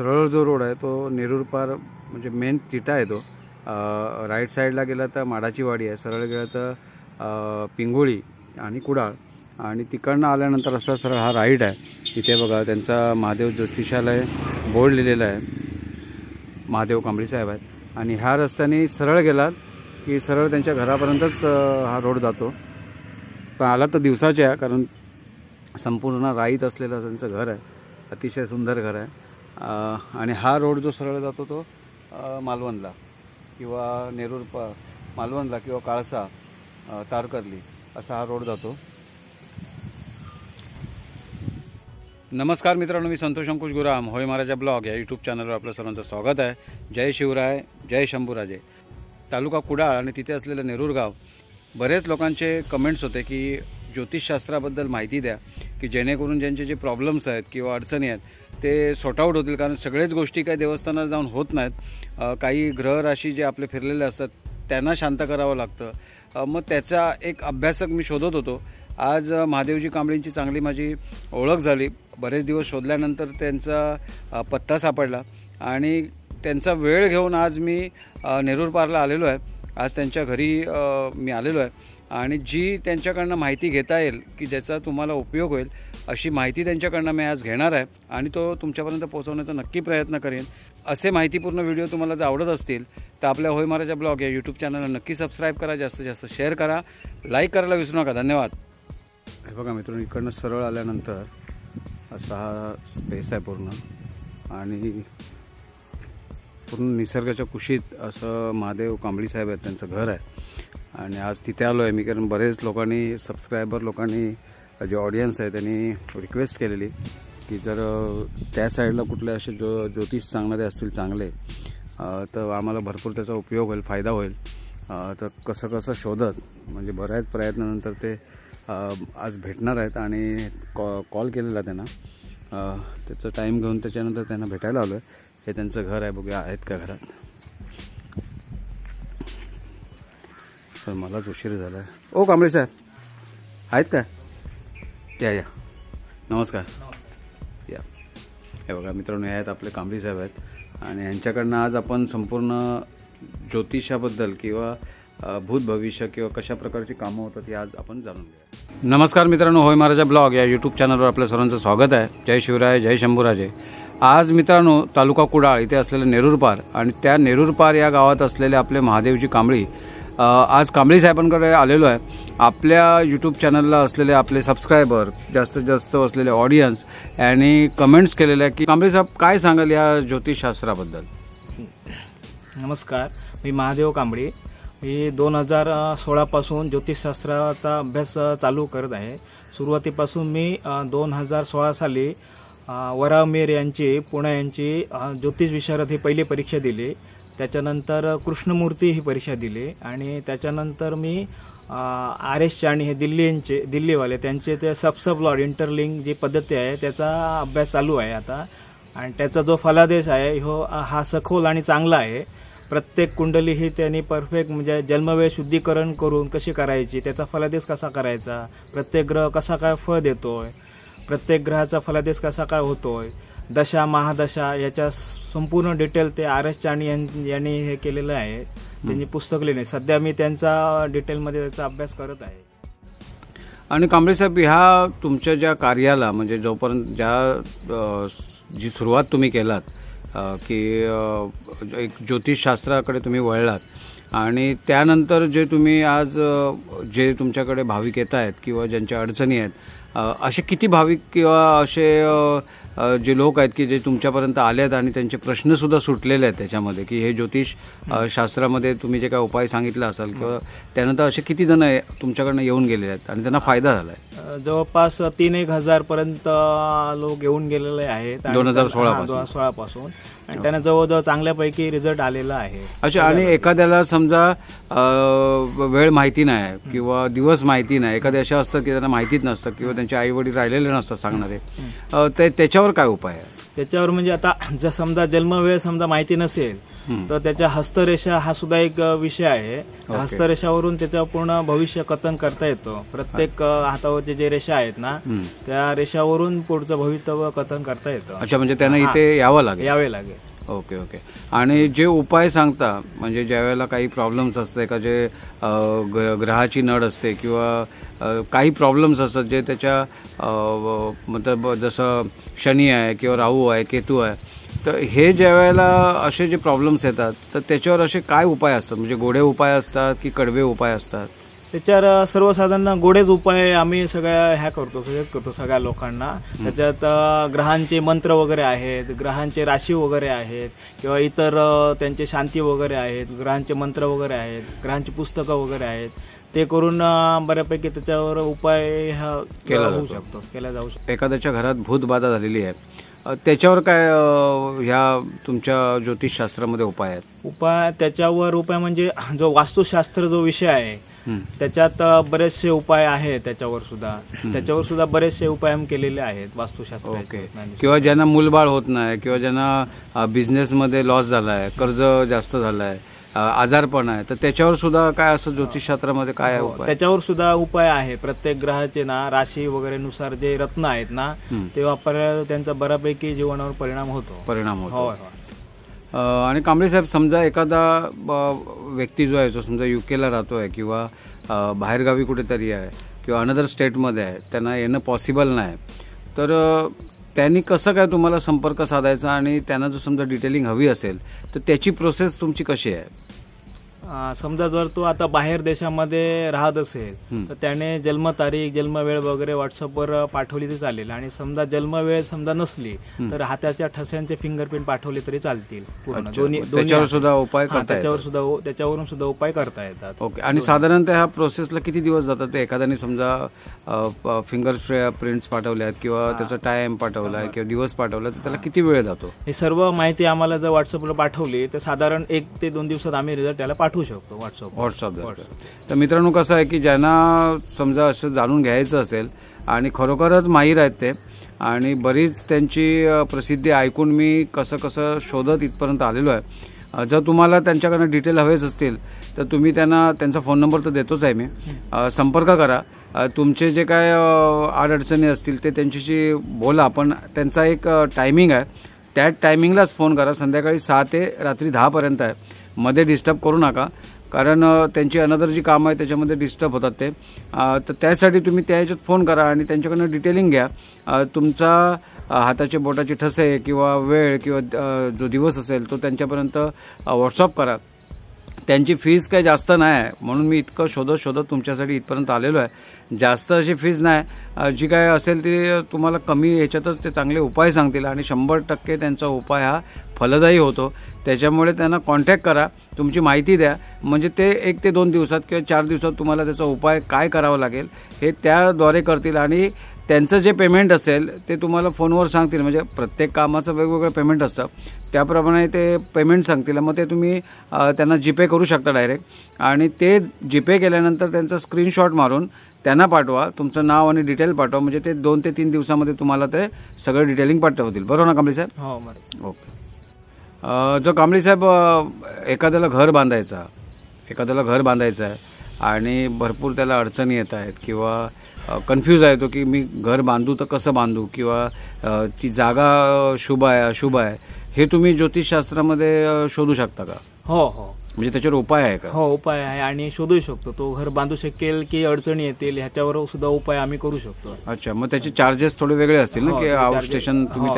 सरळ जो रोड आहे तो नेरूर पार म्हणजे मेन तिटा आहे तो। राईट साईडला गेला तर माडाची वाडी आहे, सरळ गेला तर पिंगोळी आणि कुडाळ, आणि तिकडनं आल्यानंतर असा सरळ हा राईट आहे। तिथे बघा त्यांचा महादेव ज्योतिषालय बोर्ड लिहिलेला आहे, महादेव कांबळी साहेब आहेत। आणि ह्या रस्त्याने सरळ गेलात की सरळ त्यांच्या घरापर्यंतच हा रोड जातो। पण आला तर दिवसाचे आहे, कारण संपूर्ण राईत असलेलं त्यांचं घर आहे, अतिशय सुंदर घर आहे। आणि हा रोड जो सरळ जातो तो मालवणला किंवा नेरूर मालवणला किंवा काळसा तारकर्ली असा हा रोड जातो। नमस्कार मित्रांनो, मी संतोष अंकुश गुराम, होय महाराजा ब्लॉग या यूट्यूब चॅनलवर आपलं सर्वांचं स्वागत आहे। जय शिवराय, जय शंभूराजे। तालुका कुडाळ आणि तिथे असलेलं नेरूर गाव, बरेच लोकांचे कमेंट्स होते की ज्योतिषशास्त्राबद्दल माहिती द्या, की जेणेकरून ज्यांचे जे प्रॉब्लेम्स आहेत किंवा अडचणी आहेत ते सॉर्ट आउट होतील, कारण सगळेच गोष्टी काही देवस्थानात जाऊन होत नाहीत। काही ग्रह राशी जे आपले फिरलेले असतात त्यांना शांत करावं लागतं। मग त्याचा एक अभ्यासक मी शोधत होतो। आज महादेवजी कांबळींची चांगली माझी ओळख झाली। बरेच दिवस शोधल्यानंतर त्यांचा पत्ता सापडला आणि त्यांचा वेळ घेऊन आज मी नेरूर पारला आलेलो आहे। आज त्यांच्या घरी मी आलेलो आहे आणि जी त्यांच्याकडनं माहिती घेता येईल की ज्याचा तुम्हाला उपयोग होईल अशी माहिती त्यांच्याकडनं मी आज घेणार आहे आणि तो तुमच्यापर्यंत पोहोचवण्याचा नक्की प्रयत्न करेन। असे माहितीपूर्ण व्हिडिओ तुम्हाला जर आवडत असतील तर आपल्या होय महाराजा ब्लॉग या यूट्यूब चॅनलला नक्की सबस्क्राईब करा, जास्तीत जास्त शेअर करा, लाईक करायला विसरू नका। धन्यवाद। हे बघा मित्रांनो, इकडनं सरळ आल्यानंतर असा हा स्पेस आहे पूर्ण, आणि पूर्ण निसर्गाच्या कुशीत असं महादेव कांबळी साहेब आहेत, त्यांचं घर आहे। आणि आज तिथे आलो आहे मी, कारण बरेच लोकांनी, सबस्क्रायबर लोकांनी, जे ऑडियन्स आहे त्यांनी रिक्वेस्ट केलेली की जर त्या साईडला कुठले असे ज्योतिष सांगणारे असतील चांगले तर आम्हाला भरपूर त्याचा उपयोग होईल, फायदा होईल। तर कसं शोधत म्हणजे बऱ्याच प्रयत्नानंतर ते आज भेटणार आहेत आणि कॉल केलेला त्यांना, त्याचा टाईम घेऊन त्याच्यानंतर त्यांना भेटायला आलो आहे। हे त्यांचं घर आहे, बघूया आहेत का घरात। तर मलाच उशीर झाला आहे। ओ कांबळे साहेब आहेत का? या नमस्कार या। हे बघा मित्रांनो, हे आहेत आपले कांबळी साहेब आहेत आणि यांच्याकडनं आज आपण संपूर्ण ज्योतिषाबद्दल किंवा भूत भविष्य किंवा कशा प्रकारची कामं होतात हे आज आपण जाणून घेऊया। नमस्कार मित्रांनो, होय महाराजा ब्लॉग या यूट्यूब चॅनलवर आपल्या सर्वांचं स्वागत आहे। जय शिवराय, जय शंभूराजे। आज मित्रांनो, तालुका कुडाळ इथे असलेलं नेरूर पार आणि त्या नेरूर पार या गावात असलेले आपले महादेवजी कांबळी, आज कांबळी साहेबांकडे आलेलो आहे। आपल्या यूट्यूब चॅनलला असलेले आपले सबस्क्रायबर, जास्तीत जास्त असलेले ऑडियन्स यांनी कमेंट्स केलेल्या की कांबळी साहेब काय सांगाल या ज्योतिषशास्त्राबद्दल? नमस्कार, मी महादेव कांबळी। मी 2016 पासून ज्योतिषशास्त्राचा अभ्यास चालू करत आहे। सुरुवातीपासून मी 2016 साली वरामेर यांची, पुणे यांची ज्योतिष विशारद ही पहिली परीक्षा दिली। त्याच्यानंतर कृष्णमूर्ती ही परीक्षा दिली आणि त्याच्यानंतर मी RS चाणी हे दिल्लीवाले त्यांचे ते सब लॉर्ड इंटरलिंक जी पद्धती आहे त्याचा अभ्यास चालू आहे आता। आणि त्याचा जो फलादेश आहे हा सखोल आणि चांगला आहे। प्रत्येक कुंडली ही त्यांनी परफेक्ट म्हणजे जन्मवेळ शुद्धीकरण करून कशी करायची, त्याचा फलादेश कसा करायचा, प्रत्येक ग्रह कसा काय फळ देतोय, प्रत्येक ग्रहाचा फलादेश कसा काय होतोय, दशा महादशा याच्या संपूर्ण डिटेल ते RS चाणी यांनी हे केलेलं आहे। त्यांनी पुस्तक लिहिले, सध्या मी त्यांचा डिटेलमध्ये त्याचा अभ्यास करत आहे। आणि कांबळे साहेब, ह्या तुमच्या ज्या कार्याला म्हणजे जोपर्यंत जी सुरुवात तुम्ही केलात की एक ज्योतिषशास्त्राकडे तुम्ही वळलात आणि त्यानंतर जे तुम्ही आज जे तुमच्याकडे भाविक येत आहेत किंवा ज्यांच्या अडचणी आहेत, असे किती भाविक किंवा असे जे लोक आहेत की जे तुमच्यापर्यंत आले आहेत आणि त्यांचे प्रश्नसुद्धा सुटलेले आहेत त्याच्यामध्ये, की हे ज्योतिष शास्त्रामध्ये तुम्ही जे काय उपाय सांगितला असाल किंवा त्यानंतर असे किती जण तुमच्याकडनं येऊन गेलेले आहेत आणि त्यांना फायदा झाला आहे? जवळपास 3-1 हजार पर्यंत लोक येऊन गेलेले आहेत 2016 पासून, आणि त्यांना जवळजवळ चांगल्यापैकी रिझल्ट आलेला आहे। अच्छा, आणि एखाद्याला समजा वेळ माहिती नाही किंवा दिवस माहिती नाही, एखादे असे असतात की त्यांना माहितीच नसतं किंवा त्यांचे आई वडील राहिलेले नसतात सांगणारे, त्याच्यावर काय उपाय आहे? त्याच्यावर म्हणजे आता जर समजा जन्मवेळ समजा माहिती नसेल तर त्याच्या हस्तरेषा हा सुद्धा एक विषय आहे. हस्तरेषावरून त्याचं पूर्ण भविष्य कथन करता येतो. प्रत्येक हातावरचे जे रेषा आहेत ना त्या रेषावरून पुढचं भवितव्य कथन करता येतं. अच्छा, म्हणजे त्यांना इथे यावं लागेल. ओके. आणि जे उपाय सांगता म्हणजे ज्या वेळेला काही प्रॉब्लेम्स असते का, जे ग्रहाची नड असते किंवा काही प्रॉब्लेम्स असतात जे त्याच्या मतलब जसं शनी आहे किंवा राहू आहे, केतू आहे, तर हे ज्या वेळेला असे जे प्रॉब्लेम्स येतात तर त्याच्यावर असे काय उपाय असतात? म्हणजे गोडे उपाय असतात की कडवे उपाय असतात? त्याच्यावर सर्वसाधारण गोडेच उपाय आम्ही सगळ्या करतो सगळ्या लोकांना. त्याच्यात ग्रहांचे मंत्र वगैरे आहेत, ग्रहांचे राशी वगैरे आहेत किंवा इतर त्यांचे शांती वगैरे आहेत, ग्रहांचे मंत्र वगैरे आहेत, ग्रहांची पुस्तकं वगैरे आहेत. ते करून बऱ्यापैकी त्याच्यावर उपाय केला जाऊ शकतो. एखाद्याच्या घरात भूतबाधा झालेली आहे त्याच्यावर काय ह्या तुमच्या ज्योतिषशास्त्रामध्ये उपाय आहेत? त्याच्यावर उपाय म्हणजे जो वास्तुशास्त्र जो विषय आहे त्याच्यात बरेचसे उपाय आहेत. त्याच्यावर सुद्धा बरेचसे उपाय केलेले आहेत वास्तुशास्त्र. किंवा ज्यांना मूलबाळ होत नाही किंवा ज्यांना बिझनेसमध्ये लॉस झालाय, कर्ज जास्त झालाय, आजारपण आहे, तर त्याच्यावर सुद्धा काय असं ज्योतिषशास्त्रामध्ये काय उपाय? त्याच्यावर सुद्धा उपाय आहे. प्रत्येक ग्रहाचे ना राशी वगैरे नुसार जे रत्न आहेत ना ते वापरल्यावर त्यांचा बऱ्यापैकी जीवनावर परिणाम होतो. आणि कांबळे साहेब, समजा एखादा व्यक्ती जो आहे तो समजा युकेला राहतोय किंवा बाहेरगावी कुठेतरी आहे किंवा अनदर स्टेटमध्ये आहे, त्यांना येणं पॉसिबल नाही, तर त्यांनी कसं काय तुम्हाला संपर्क साधायचा आणि त्यांना जर समजा डिटेलिंग हवी असेल तर त्याची प्रोसेस तुमची कशी आहे? समजा जर तो आता बाहेर देशामध्ये राहत असेल तर त्याने जन्मतारीख, जन्मवेळ वगैरे व्हॉट्सअपवर पाठवली तर चालेल. आणि समजा जन्मवेळ समजा नसली तर हाताच्या ठस्यांचे फिंगरप्रिंट पाठवले तरी चालतील. त्याच्यावर सुद्धा उपाय त्याच्यावरून सुद्धा उपाय करता येतात. ओके. आणि साधारणतः ह्या प्रोसेसला किती दिवस जातात? एखाद्याने समजा फिंगर प्रिंट्स पाठवल्यात किंवा त्याचा टाइम पाठवलाय किंवा दिवस पाठवला तर त्याला किती वेळ जातो? ही सर्व माहिती आम्हाला जर व्हॉट्सअपला पाठवली तर साधारण 1 ते 2 दिवसात आम्ही रिझल्ट त्याला पाठवू शकतो व्हॉट्सअप. तर मित्रांनो, कसं आहे की ज्यांना समजा असं जाणून घ्यायचं असेल आणि खरोखरच माहीर आहेत ते आणि बरीच त्यांची प्रसिद्धी ऐकून मी कसं शोधत इथपर्यंत आलेलो आहे. जर तुम्हाला त्यांच्याकडनं डिटेल हवेच असतील तर तुम्ही त्यांचा फोन नंबर तर देतोच आहे मी, संपर्क करा. तुमचे जे काय अडचणी असतील ते त्यांच्याशी बोला. पण त्यांचा एक टायमिंग आहे, त्या टायमिंगलाच फोन करा. संध्याकाळी 6 ते रात्री 10 पर्यंत आहे. मध्ये डिस्टर्ब करू नका, कारण त्यांची अनदर जी कामं आहे त्याच्यामध्ये डिस्टर्ब होतात ते. तर त्यासाठी तुम्ही त्या ह्याच्यात फोन करा आणि त्यांच्याकडनं डिटेलिंग घ्या. तुमचा हाताचे बोटाचे ठसे किंवा वेळ किंवा जो दिवस असेल तो त्यांच्यापर्यंत व्हॉट्सअप करा. त्यांची फीस काही जास्त नाही आहे, म्हणून मी इतकं शोधत तुमच्यासाठी इथपर्यंत आलेलो आहे. जास्त अशी फीस नाही, जी काय असेल ती तुम्हाला कमी ह्याच्यातच ते चांगले उपाय सांगतील आणि 100% त्यांचा उपाय हा फलदायी होतो. त्याच्यामुळे त्यांना कॉन्टॅक्ट करा, तुमची माहिती द्या, म्हणजे ते 1 ते 2 दिवसात किंवा 4 दिवसात तुम्हाला त्याचा उपाय काय करावा लागेल हे त्याद्वारे करतील. आणि त्यांचं जे पेमेंट असेल ते तुम्हाला फोनवर सांगतील. म्हणजे प्रत्येक कामाचं वेगवेगळं पेमेंट असतं, त्याप्रमाणे ते पेमेंट सांगतील. मग ते तुम्ही त्यांना जीपे करू शकता डायरेक्ट. आणि ते जीपे केल्यानंतर त्यांचा स्क्रीनशॉट मारून त्यांना पाठवा, तुमचं नाव आणि डिटेल पाठवा. म्हणजे ते 2 ते 3 दिवसामध्ये तुम्हाला ते सगळं डिटेलिंग पाठवतील. बरोबर ना कांबळे साहेब? हो, बरोबर. ओके. जर कांबळे साहेब एखाद्याला घर बांधायचं आहे आणि भरपूर त्याला अडचणी येत आहेत किंवा कन्फ्यूज आहे तो की मी घर बांधू तर कसं बांधू किंवा ती जागा शुभ आहे अशुभ आहे, हे तुम्ही ज्योतिषशास्त्रामध्ये शोधू शकता का? हो, म्हणजे त्याच्यावर उपाय आहे का? हो, उपाय आहे आणि शोधू शकतो. तो घर बांधू शकेल की अडचणी येतील ह्याच्यावर सुद्धा उपाय आम्ही करू शकतो. अच्छा, मग त्याचे चार्जेस थोडे वेगळे असतील ना, की आउट स्टेशन तुम्ही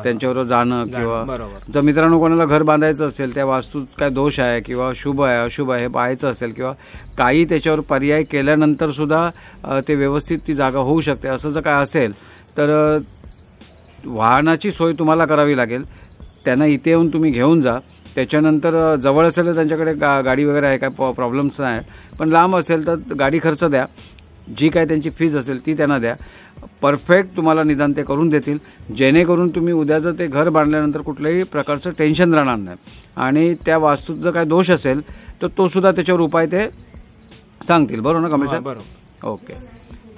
त्यांच्यावर जाणं किंवा जर मित्रांनो कोणाला घर बांधायचं असेल, त्या वास्तूत काय दोष आहे किंवा शुभ आहे अशुभ आहे हे पाहायचं असेल किंवा काही त्याच्यावर पर्याय केल्यानंतर सुद्धा ते व्यवस्थित ती जागा होऊ शकते असं जर काय असेल तर वाहनाची सोय तुम्हाला करावी लागेल. त्यांना इथे येऊन तुम्ही घेऊन जा. त्याच्यानंतर जवळ असेल तर त्यांच्याकडे गाडी वगैरे आहे, काय प्रॉब्लेम्स नाही. पण लांब असेल तर गाडी खर्च द्या, जी काय त्यांची फीज असेल ती त्यांना द्या. परफेक्ट तुम्हाला निदान ते करून देतील, जेणेकरून तुम्ही उद्या जर ते घर बांधल्यानंतर कुठल्याही प्रकारचं टेन्शन राहणार नाही. आणि त्या वास्तूत जर काय दोष असेल तर तो सुद्धा त्याच्यावर उपाय ते सांगतील. बरोबर ना कांबळे साहेब? बरोबर. ओके.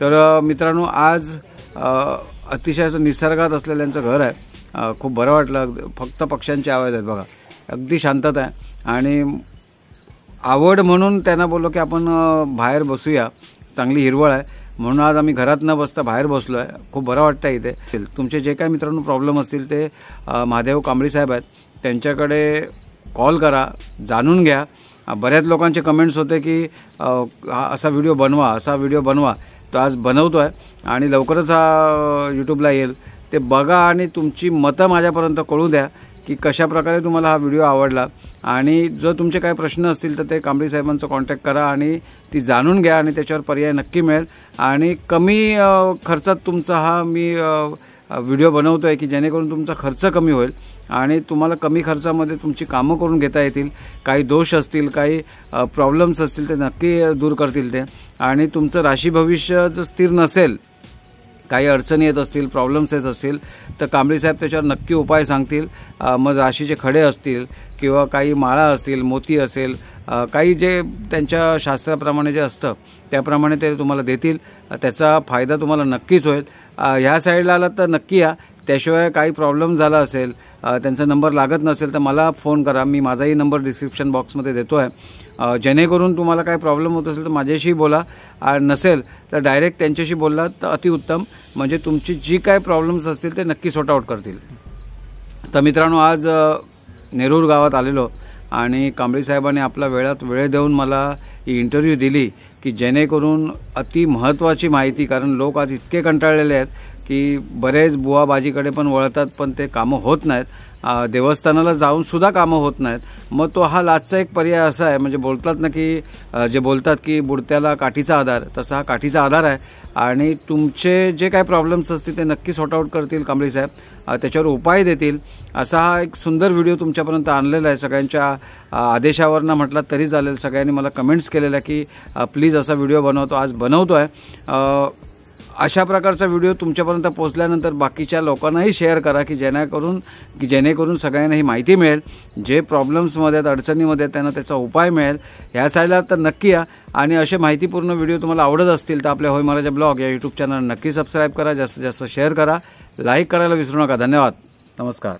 तर मित्रांनो, आज अतिशय निसर्गात असलेल्यांचं घर आहे. खूप बरं वाटलं. फक्त पक्ष्यांचे आवाज आहेत बघा. अगदी शांतता आहे आणि आवड म्हणून त्यांना बोललो की आपण बाहेर बसूया, चांगली हिरवळ आहे म्हणून आज आम्ही घरात न बसता बाहेर बसलो आहे. खूप बरं वाटतं इथे. तुमचे जे काही मित्रांनो प्रॉब्लेम असतील ते महादेव कांबळे साहेब आहेत, त्यांच्याकडे कॉल करा, जाणून घ्या. बऱ्याच लोकांचे कमेंट्स होते की असा व्हिडिओ बनवा, असा व्हिडिओ बनवा. तो आज बनवतो आहे आणि लवकरच हा यूट्यूबला येईल. ते बघा आणि तुमची मतं माझ्यापर्यंत कळू द्या की कशाप्रकारे तुम्हाला हा व्हिडिओ आवडला. आणि जर तुमचे काही प्रश्न असतील तर ते कांबळे साहेबांचा कॉन्टॅक्ट करा आणि ती जाणून घ्या आणि त्याच्यावर पर्याय नक्की मिळेल. आणि कमी खर्चात तुमचा हा मी व्हिडिओ बनवतो आहे की जेणेकरून तुमचा खर्च कमी होईल आणि तुम्हाला कमी खर्चामध्ये तुमची कामं करून घेता येतील. काही दोष असतील, काही प्रॉब्लेम्स असतील ते नक्की दूर करतील ते. आणि तुमचं राशी भविष्य जर स्थिर नसेल, काही अडचणी येत असतील, प्रॉब्लेम्स येत असतील तर कांबळे साहेब त्याच्यावर नक्की उपाय सांगतील. मग राशीचे खडे असतील किंवा काही माळा असतील, मोती असेल, काही जे त्यांच्या शास्त्राप्रमाणे जे असतं त्याप्रमाणे ते तुम्हाला देतील. त्याचा फायदा तुम्हाला नक्कीच होईल. ह्या साईडला आलात तर नक्की या. त्याशिवाय काही प्रॉब्लेम झाला असेल, त्यांचा नंबर लागत नसेल तर मला फोन करा. मी माझाही नंबर डिस्क्रिप्शन बॉक्समध्ये देतो आहे. जेणेकरून तुम्हाला काही प्रॉब्लेम होत असेल तर माझ्याशी बोला, नसेल तर डायरेक्ट त्यांच्याशी बोललात तर अतिउत्तम. म्हणजे तुमची जी काय प्रॉब्लेम्स असतील ते नक्की सॉर्ट आउट करतील. तर मित्रांनो, आज नेरूर गावात आलेलो आणि कांबळे साहेबांनी आपला वेळ देऊन मला ही इंटरव्ह्यू दिली की जेणेकरून अति महत्त्वाची माहिती, कारण लोक आज इतके कंटाळलेले आहेत की बरेच बुवाबाजीकडे पण वळतात पण ते कामं होत नाहीत. देवस्थानाला जाऊन सुद्धा कामं होत नाहीत. मग तो हा लाचचा एक पर्याय असा आहे, म्हणजे बोलतात ना की जे बोलतात की बुडत्याला काठीचा आधार, तसा हा काठीचा आधार आहे. आणि तुमचे जे काही प्रॉब्लेम्स असतील ते नक्की सॉर्ट आउट करतील कांबळे साहेब, त्याच्यावर उपाय देतील. असा हा एक सुंदर व्हिडिओ तुमच्यापर्यंत आणलेला आहे. सगळ्यांच्या आदेशावरनं म्हटलं तरी चालेल. सगळ्यांनी मला कमेंट्स केलेल्या की प्लीज असा व्हिडिओ बनवतो. आज बनवतो आहे. अशा प्रकारचा व्हिडिओ तुमच्यापर्यंत पोहोचल्यानंतर बाकीच्या लोकांनाही शेअर करा की जेणेकरून सगळ्यांना ही माहिती मिळेल. जे प्रॉब्लेम्समध्ये आहेत, अडचणीमध्ये आहेत, त्यांना त्याचा उपाय मिळेल. ह्या साईडला तर नक्की या. आणि असे माहितीपूर्ण व्हिडिओ तुम्हाला आवडत असतील तर आपल्या होय महाराजा ब्लॉग या यूट्यूब चॅनल नक्की सबस्क्राईब करा, जास्तीत जास्त शेअर करा, लाईक करायला विसरू नका. धन्यवाद. नमस्कार.